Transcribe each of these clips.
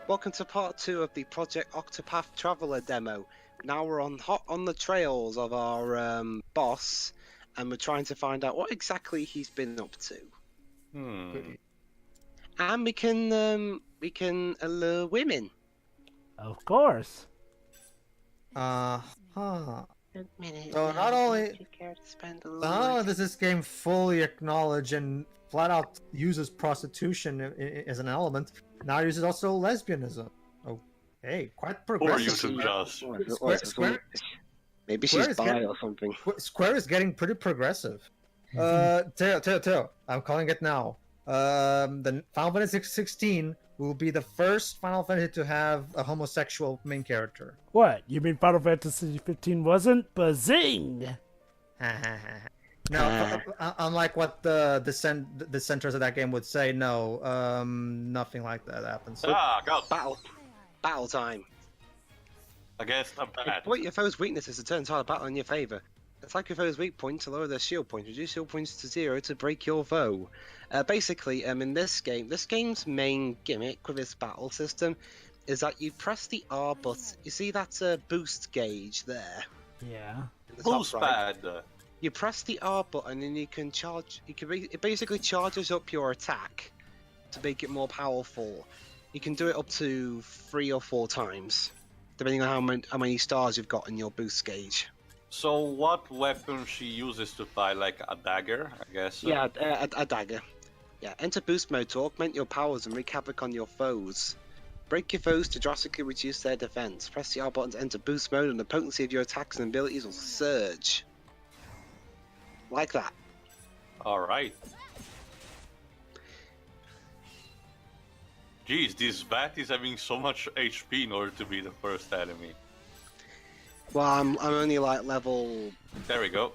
Welcome to part 2 of the Project Octopath Traveler demo. Now we're hot on the trails of our boss, and we're trying to find out what exactly he's been up to. And we can allure women. Of course. So not only does this game fully acknowledge and flat out uses prostitution as an element, now it uses also lesbianism. Oh, hey, quite progressive. Or uses just. Maybe she's bi or something. Square is getting pretty progressive. Teo, I'm calling it now. The Final Fantasy 16 will be the first Final Fantasy to have a homosexual main character. What? You mean Final Fantasy 15 wasn't? Bazing! No, unlike what the dissenters of that game would say, no, nothing like that happens. Go. Battle time. I guess I'm bad. Exploit your foe's weaknesses to turn entire battle in your favor. Attack your foe's weak point to lower their shield point. Reduce shield points to 0 to break your foe. Basically, in this game's main gimmick with this battle system is that you press the R button. You see that boost gauge there? Yeah. Boost pad. You press the R button and you can charge. It basically charges up your attack to make it more powerful. You can do it up to 3 or 4 times, depending on how many stars you've got in your boost gauge. So what weapon she uses to fight? Like a dagger, I guess? Yeah, a dagger. Yeah, enter boost mode to augment your powers and wreak havoc on your foes. Break your foes to drastically reduce their defense. Press the R button to enter boost mode and the potency of your attacks and abilities will surge. Like that. Alright. Jeez, this bat is having so much HP in order to be the first enemy. Well, I'm only like level... There we go.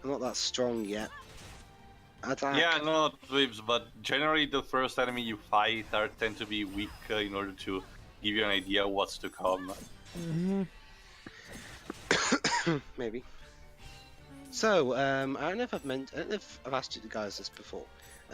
I'm not that strong yet. Attack. Yeah, no, Dwibs, but generally the first enemy you fight tend to be weak in order to give you an idea what's to come. Maybe. So, I don't know if I've asked you guys this before.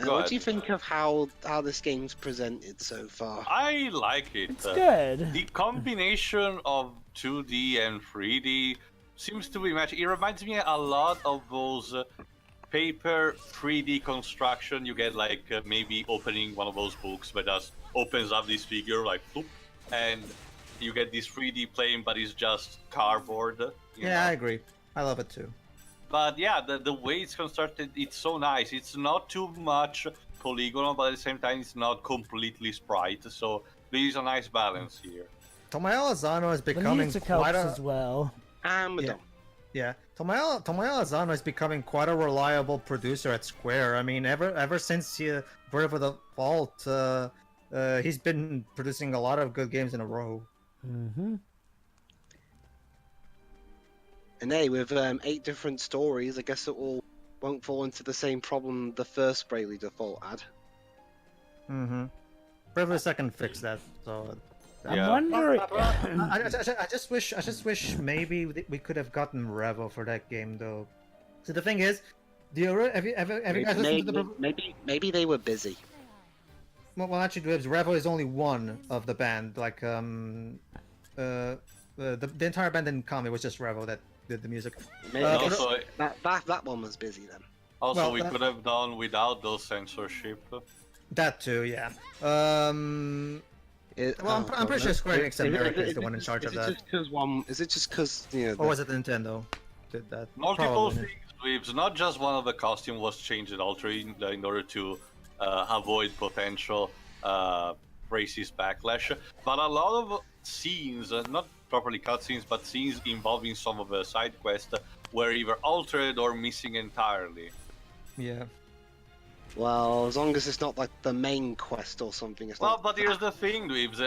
What do you think of how this game's presented so far? I like it. It's good. The combination of 2D and 3D seems to be matched. It reminds me a lot of those paper 3D construction you get, like maybe opening one of those books that just opens up this figure like whoop, and you get this 3D plane, but it's just cardboard. You know? I agree. I love it too. But yeah, the way it's constructed, it's so nice. It's not too much polygonal, but at the same time, it's not completely sprite. So there is a nice balance here. Tomoya Azano is The becoming music helps as well. Yeah, Tomoya Azano is becoming quite a reliable producer at Square. I mean, ever since Birth of the Vault, he's been producing a lot of good games in a row. Mm-hmm. And hey, with 8 different stories, I guess it all won't fall into the same problem the first Bravely Default had. Bravely Second fixed that, so... Yeah. I'm wondering... I just wish maybe we could have gotten Revo for that game, though. So the thing is, have you guys listened to the... Maybe they were busy. Well, actually, Revo is only one of the band. Like, the entire band didn't come. It was just Revo that did the music. Also, that one was busy then. Also, Well, we could have done without those censorship. That too, yeah. I'm pretty sure Square-Enix America is the one in charge of that. Is it just because Or was it Nintendo did that? Multiple Probably. things, not just one of the costume was changed and altered in order to avoid potential racist backlash, but a lot of scenes, not properly cutscenes, but scenes involving some of the side quests were either altered or missing entirely. Yeah. Well, as long as it's not like the main quest or something. But here's the thing, Dwibs.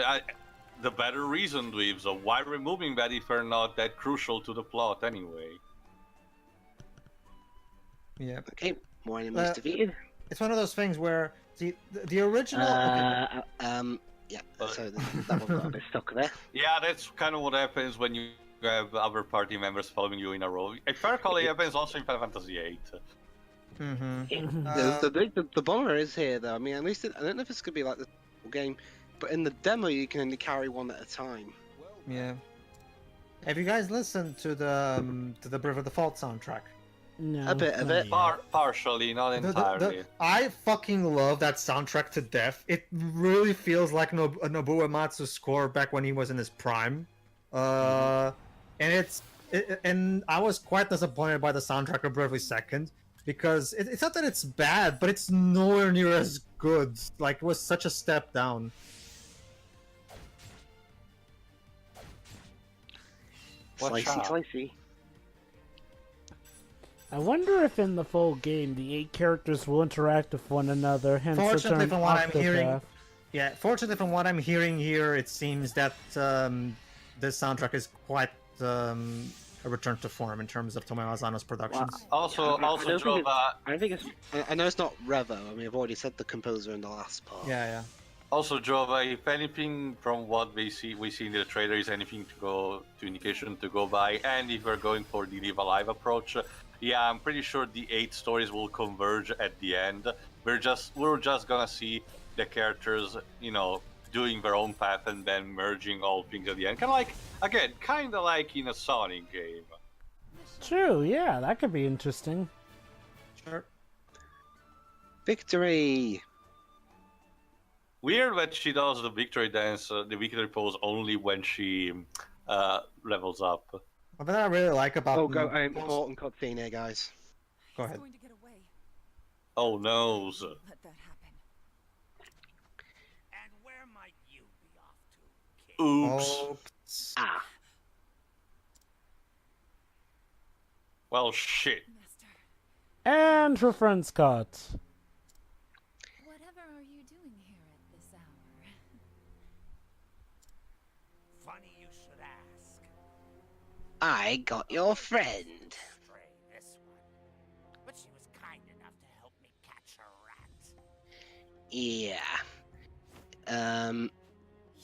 The better reason, Dwibs, of why removing that if they're not that crucial to the plot anyway. Yeah. Okay, more enemies defeated. It's one of those things where the original. Yeah, so that one got a bit stuck there. Yeah, that's kind of what happens when you have other party members following you in a row. If I recall, it happens also in Final Fantasy VIII. The bummer is here, though. I mean, at least I don't know if it's gonna be like the game, but in the demo you can only carry one at a time. Yeah. Have you guys listened to the Bravely Default soundtrack? No, A bit of not it. yet. Partially, not entirely. I fucking love that soundtrack to death. It really feels like a Nobuo Uematsu score back when he was in his prime. And I was quite disappointed by the soundtrack of Bravely Second because it's not that it's bad, but it's nowhere near as good. Like, it was such a step down. Watch out. Slicey. I wonder if in the full game the 8 characters will interact with one another, hence the Fortunately, term from what I'm hearing, Octopath. fortunately from what I'm hearing here, it seems that this soundtrack is quite a return to form in terms of Tomoe Asano's productions. Also, Jova. I know it's not Revo. I mean, I've already said the composer in the last part. Yeah. Also, Jova, if anything from what we see in the trailer is anything to indication to go by, and if we're going for the Live Alive approach, yeah, I'm pretty sure the 8 stories will converge at the end. We're just gonna see the characters, doing their own path and then merging all things at the end. Kind of like in a Sonic game. True, yeah, that could be interesting. Sure. Victory! Weird that she does the victory dance, the victory pose only when she levels up. What I really like about Important cutscene here, guys. Go ahead. Going to get away. Oh no. Let that happen. And where might you be off to, kid? Oops. Ah. Well, shit. Master, And her friend's caught. whatever are you doing here at this hour? Funny you should ask. I got your friend. Stray, this one. But she was kind enough to help me catch a rat. Yeah.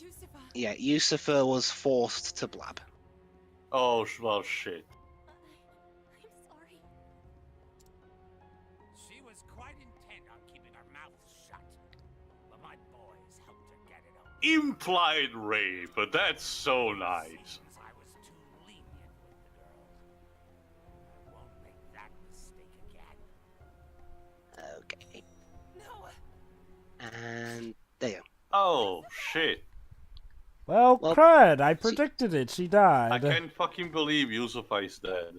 Yusufa, Yeah, Yusufa was forced to blab. Oh, well, shit. I'm sorry. She was quite intent on keeping her mouth shut. But my boys helped her get it open. Implied rape, but that's so nice. Seems I was too lenient with the girl. I won't make that mistake again. Okay. No. And there you go. Oh, shit. Well, Well, crud, I predicted it, she I died. can't fucking believe Yusufa is dead.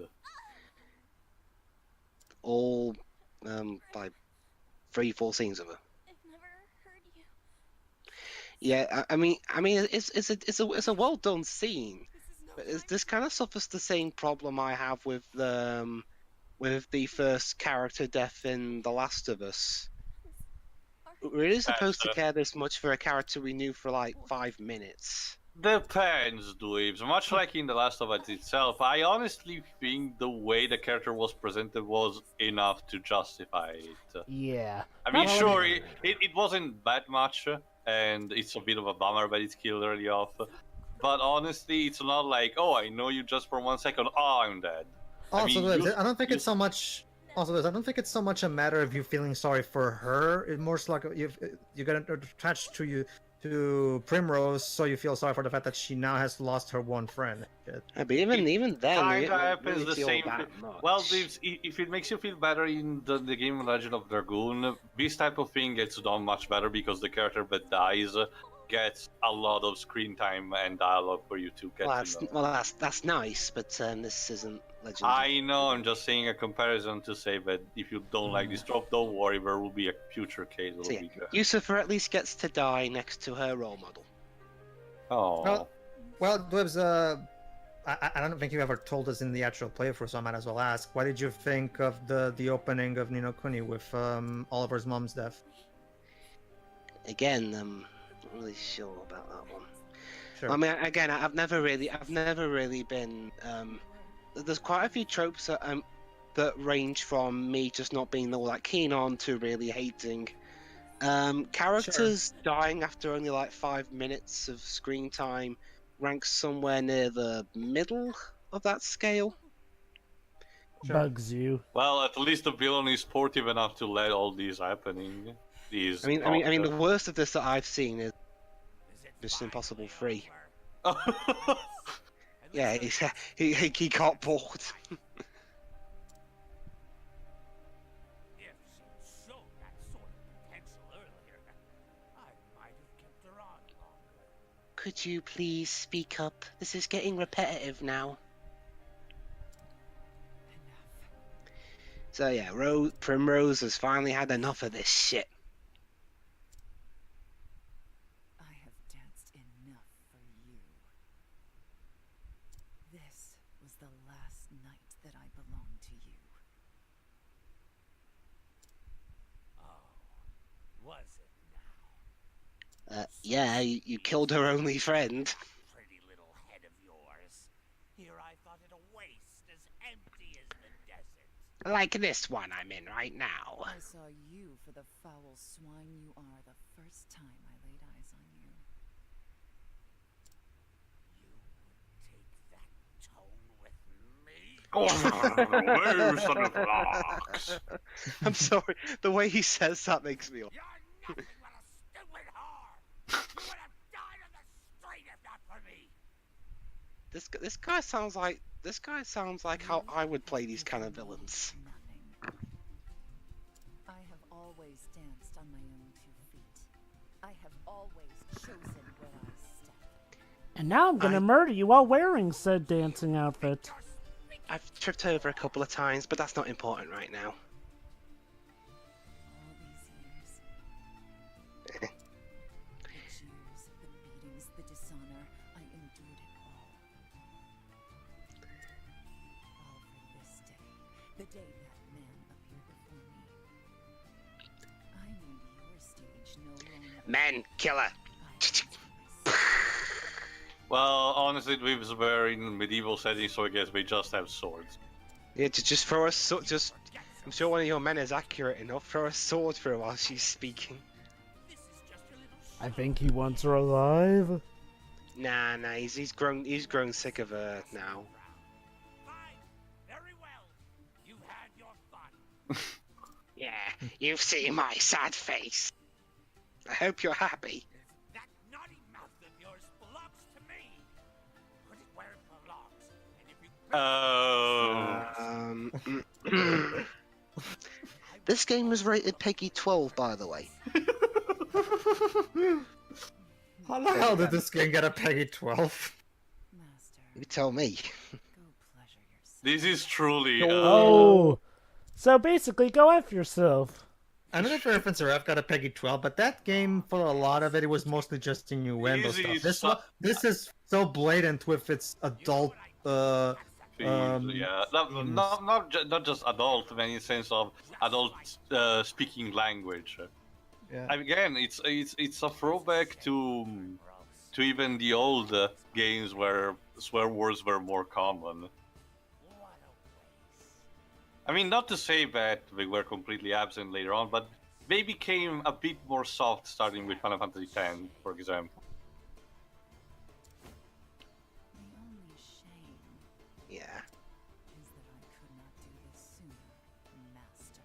All, by 3-4 scenes of her. I've never heard you. Yeah, I mean, it's a well done scene. This is no But time. this kind of suffers the same problem I have with the first character death in The Last of Us. We're really supposed to That's, care this much for a character we knew for like 5 minutes. Depends, Dwibs. Much like in The Last of Us itself, I honestly think the way the character was presented was enough to justify it. Yeah. I mean, Well, sure, it wasn't that much, and it's a bit of a bummer that it's killed early off. But honestly, it's not like, oh, I know you just for 1 second, oh, I'm dead. Also, I mean, I don't think it's so much. Also, I don't think it's so much a matter of you feeling sorry for her. It's more like you get attached to Primrose, so you feel sorry for the fact that she now has lost her one friend. But even then, Kinda it won't happens really the feel same that thing. much. Well, if it makes you feel better in the game Legend of Dragoon, this type of thing gets done much better because the character that dies gets a lot of screen time and dialogue for you to get to know. That's nice, but this isn't Legend. I know, I'm just saying a comparison to say that if you don't like this trope, don't worry, there will be a future case. So yeah, Yusufa at least gets to die next to her role model. Oh. Well, Dwibs, I don't think you ever told us in the actual playthrough, so I might as well ask. What did you think of the opening of Ni no Kuni with Oliver's mom's death? Again, not really sure about that one. Sure. I mean, again, I've never really been. There's quite a few tropes that range from me just not being all that keen on to really hating. Characters dying after only like 5 minutes of screen time ranks somewhere near the middle of that scale. Sure. Bugs you. Well, at least the villain is sportive enough to let all these happening. I mean, the worst of this that I've seen is Mission Impossible 3. Oh. Yeah, he got bored. If she'd shown that sort of potential earlier, I might have kept her on longer. Could you please speak up? This is getting repetitive now. So yeah, Primrose has finally had enough of this shit. I have danced enough for you. This was the last night that I belonged to you. Oh, was it now? Yeah, you killed her only friend. Pretty little head of yours. Here I thought it a waste as empty as the desert. Like this one I'm in right now. I saw you for the foul swine you are the first time I laid eyes on you. You would take that tone with me? Oh, son of rocks. I'm sorry, the way he says that makes me. You're nothing but a stupid whore! You would have died on the street if not for me! This guy sounds like how I would play these kind of villains. Nothing. I have always danced on my own 2 feet. I have always chosen where I step. And now I'm gonna murder you while wearing said dancing outfit. I've tripped over a couple of times, but that's not important right now. All these years. The jeers, the beatings, the dishonor, I endured it all. All for this day, the day that man appeared before me. I need your stage no longer. Men, killer. I have to myself. Well, honestly, Dwibs were in medieval settings, so I guess we just have swords. Yeah, just throw a sword. Just, I'm sure one of your men is accurate enough. Throw a sword through her while she's speaking. This is just a little I think he wants her alive. Nah, he's grown sick of her now. Fine. Very well. You had your fun. Yeah, you've seen my sad face. I hope you're happy. That naughty mouth of yours belongs to me. Put it where it belongs. And if you This game was rated Peggy 12, by the way. How the hell did this game get a Peggy 12? Master, You tell me. go pleasure yourself. This is truly. Oh. So basically, go F yourself. I don't know if Reference RF got a Peggy 12, but that game, for a lot of it, it was mostly just innuendo Easy stuff. This is so blatant with its adult. Yeah, not just adult, in any sense of adult speaking language. Yeah. Again, it's a throwback to even the old games where swear words were more common. I mean, not to say that they were completely absent later on, but they became a bit more soft starting with Final Fantasy X, for example. The only shame Yeah. is that I could not do this sooner, Master.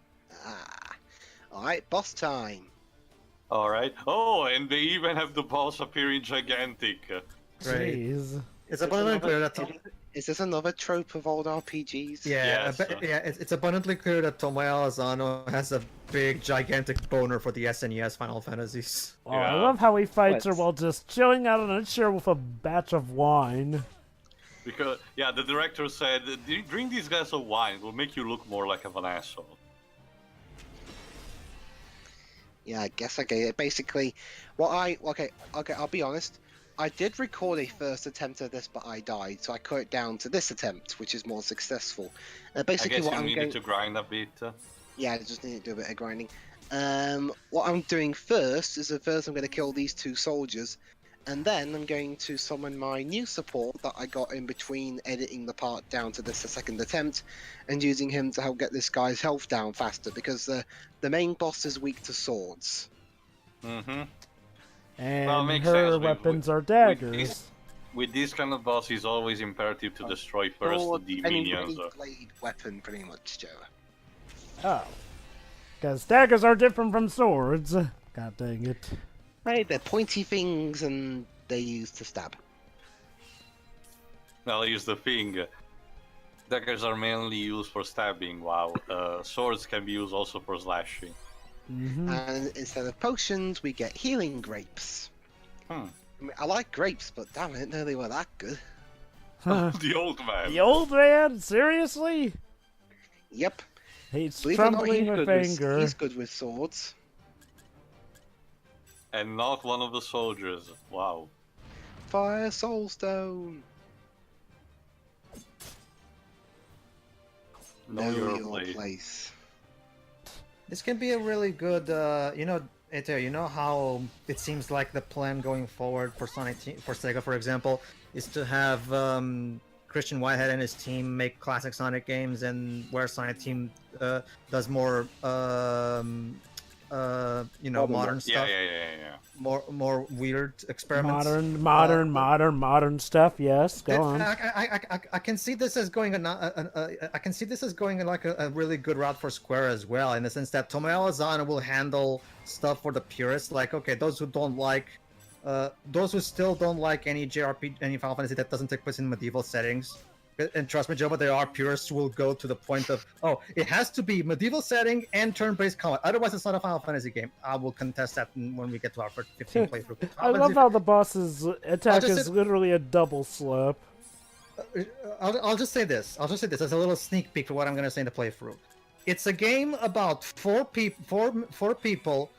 Alright, boss time. Alright. Oh, and they even have the boss appearing gigantic. Great. Jeez. It's abundantly clear that Is this another trope of old RPGs? Yes. it's abundantly clear that Tomoya Asano has a big, gigantic boner for the SNES Final Fantasies. Oh, I Yeah. love how he fights her What? while just chilling out on a chair with a batch of wine. Because, yeah, the director said, drink these glass of wine, it will make you look more like an asshole. Yeah, I guess okay. Basically, okay, I'll be honest. I did record a first attempt at this, but I died, so I cut it down to this attempt, which is more successful. I Basically, guess what you I'm needed going to grind a bit. yeah, I just need to do a bit of grinding. What I'm doing first is I'm going to kill these 2 soldiers, and then I'm going to summon my new support that I got in between editing the part down to this second attempt, and using him to help get this guy's health down faster, because the main boss is weak to swords. Mm-hmm. And Well, makes her sense. weapons are With daggers. With this kind of boss, it's always imperative to destroy first Or the any minions. blade weapon, pretty much, Joe. Oh. Because daggers are different from swords. God dang it. Right, they're pointy things and they use to stab. Now here's the thing. Daggers are mainly used for stabbing, wow. Swords can be used also for slashing. And instead of potions, we get healing grapes. I mean, I like grapes, but damn it, no, they were that good. The old man. The old man? Seriously? Yep. He's Believe it or not, trembling with anger. he's good with swords. And not one of the soldiers. Wow. Fire soulstone. Know your place. This can be a really good, Eto, you know how it seems like the plan going forward for for Sega, for example, is to have Christian Whitehead and his team make classic Sonic games, and where Sonic Team does more, modern stuff. Yeah. More weird experiments. Modern stuff. Yes, go on. I can see this as going. I can see this as going like a really good route for Square as well, in the sense that Tomoya Ozano will handle stuff for the purists, like those who don't like, those who still don't like any JRPG, any Final Fantasy that doesn't take place in medieval settings. And trust me, Joe, but there are purists who will go to the point of, it has to be medieval setting and turn-based combat. Otherwise, it's not a Final Fantasy game. I will contest that when we get to our 15 playthrough. I love how the boss's attack is literally a double slap. I'll just say this. As a little sneak peek for what I'm going to say in the playthrough. It's a game about four people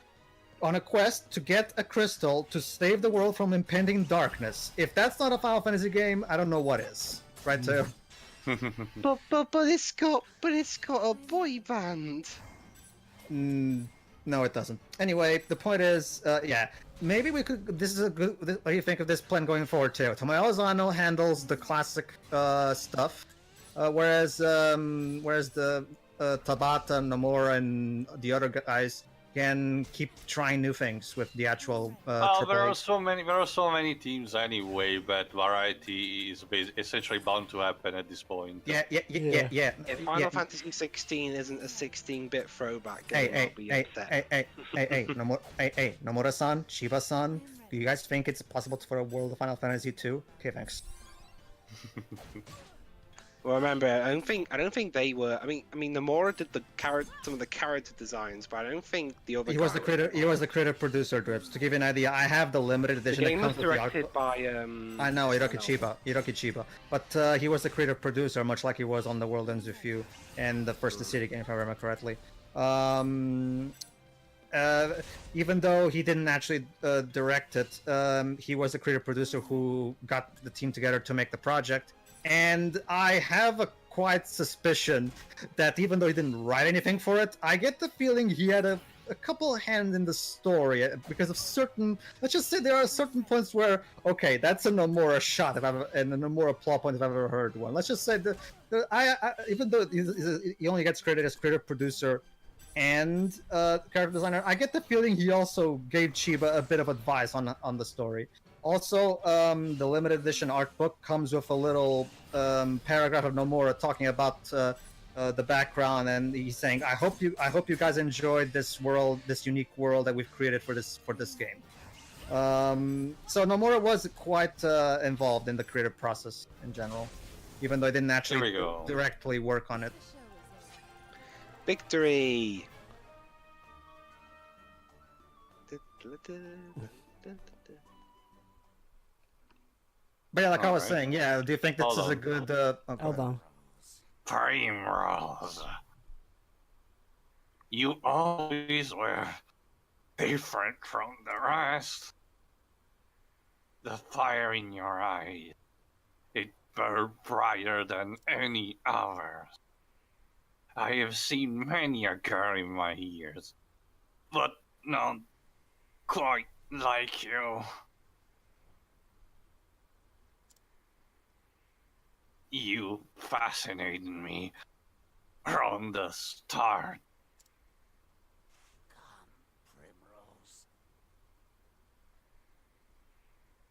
on a quest to get a crystal to save the world from impending darkness. If that's not a Final Fantasy game, I don't know what is. Right, so. but it's got a boy band. No, it doesn't. Anyway, the point is, maybe we could. This is a good. What do you think of this plan going forward too? Tomoya Ozano handles the classic stuff, whereas the Tabata, Nomura, and the other guys can keep trying new things with the actual. There are so many teams anyway, but variety is essentially bound to happen at this point. Yeah. If Final Fantasy 16 isn't a 16-bit throwback game, I'll be upset. Nomura-san, Shiba-san, do you guys think it's possible for a world of Final Fantasy 2? Okay, thanks. Well, remember, I don't think they were. I mean, Nomura did some of the character designs, but I don't think the other. He was the creative producer, Dwibs. To give you an idea, I have the limited edition. The game was directed by. I know Hiroki Chiba, but he was the creative producer, much like he was on The World Ends With You and the first City game, if I remember correctly. Even though he didn't actually direct it, he was the creative producer who got the team together to make the project. And I have a quite suspicion that even though he didn't write anything for it, I get the feeling he had a couple of hands in the story because of certain. Let's just say there are certain points where, okay, that's a Nomura shot and a Nomura plot point if I've ever heard one. Let's just say that even though he only gets credited as creative producer and character designer, I get the feeling he also gave Chiba a bit of advice on the story. Also, the limited edition art book comes with a little paragraph of Nomura talking about the background, and he's saying, "I hope you guys enjoyed this world, this unique world that we've created for this game." So Nomura was quite involved in the creative process in general, even though he didn't actually directly work on it. Victory! But yeah, like I was saying, do you think this is a good... Hold on. Primrose, you always were different from the rest. The fire in your eyes, it burned brighter than any others. I have seen many a girl in my years, but not quite like you. You fascinated me from the start. Come, Primrose.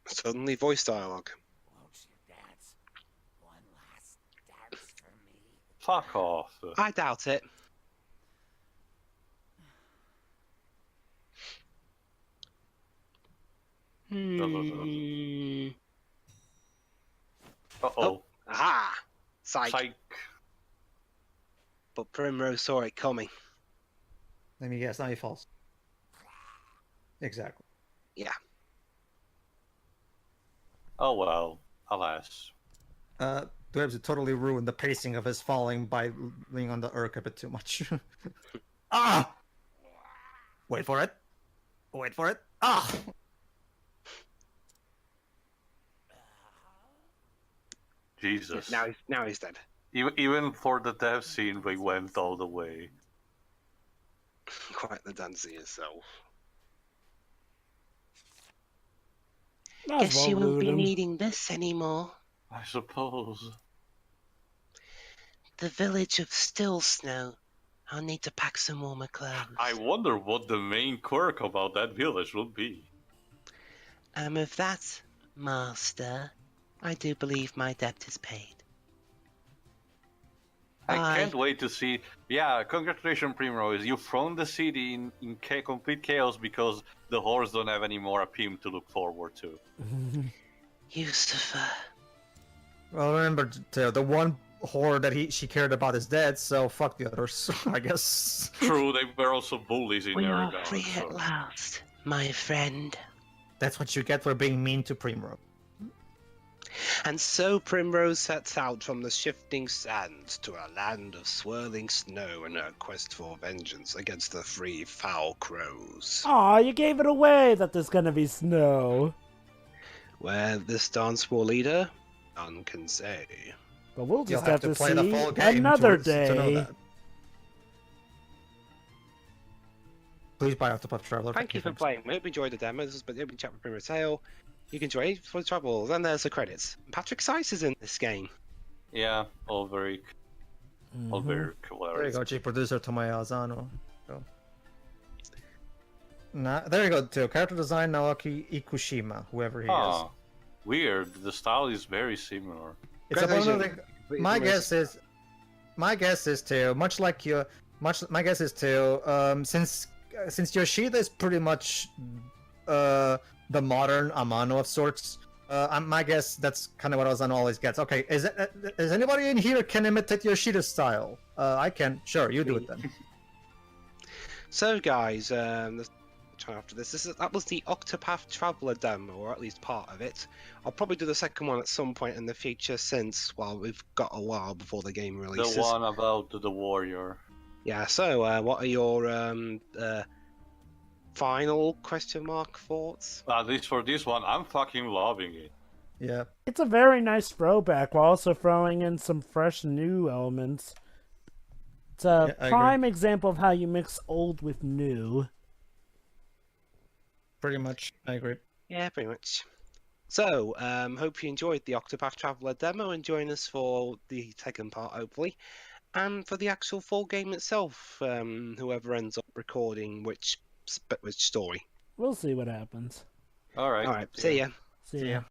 Suddenly voice dialogue. Won't you dance? One last dance for me. Fuck off. I doubt it. Hmm. Uh-oh. Oh, aha! Psych. Psych. But Primrose saw it coming. Let me guess. Now he falls. Exactly. Yeah. Oh well, alas. Dwibs totally ruined the pacing of his falling by leaning on the Urk a bit too much. Ah! Wait for it. Wait for it. Ah! Jesus. Now he's dead. Even for the death scene, we went all the way. Quite the dancer yourself. Might as well loot him. needing this anymore. I suppose. The village of Still Snow. I'll need to pack some warmer clothes. I wonder what the main quirk about that village will be. With that, Master, I do believe my debt is paid. I can't wait to see. Yeah, congratulations, Primrose. You've thrown the city in complete chaos because the horse don't have any more appeal to look forward to. Yusufa. Well, remember, the one whore that she cared about is dead, so fuck the others, I guess. True, they were also bullies in We their are regard. free at last, my friend. That's what you get for being mean to Primrose. And so Primrose sets out from the shifting sands to a land of swirling snow in her quest for vengeance against the three foul crows. Aw, you gave it away that there's gonna be snow. Where this dance will lead her, none can say. But we'll You'll just have to play the see full game another to know day. that. Please buy Octopath Traveler. Thank you for playing. We hope you enjoyed the demos, but hope you chat with Primrose Tale. You can join for the troubles, and there's the credits. Patrick Seiss is in this game. Yeah, all very There you go, chief producer Tomoya Azano. So. There you go, too. Character design Naoki Ikushima, whoever he is. Ah, weird. The style is very similar. It's a one of the, my guess is too. Much like your, my guess is too. Since Yoshida is pretty much the modern Amano of sorts. My guess that's kind of what Ozan always gets. Okay, is anybody in here can imitate Yoshida's style? I can. Sure, you do it then. So, guys, after this, that was the Octopath Traveler demo, or at least part of it. I'll probably do the second one at some point in the future, since we've got a while before the game releases. The one about the warrior. Yeah. So, what are your final question mark thoughts? At least for this one, I'm fucking loving it. Yeah. It's a very nice throwback while also throwing in some fresh new elements. It's a prime example of how you mix old with new. Pretty much, I agree. Yeah, pretty much. So, hope you enjoyed the Octopath Traveler demo and join us for the second part, hopefully. And for the actual full game itself, whoever ends up recording which story. We'll see what happens. All right. All right, see ya. See ya.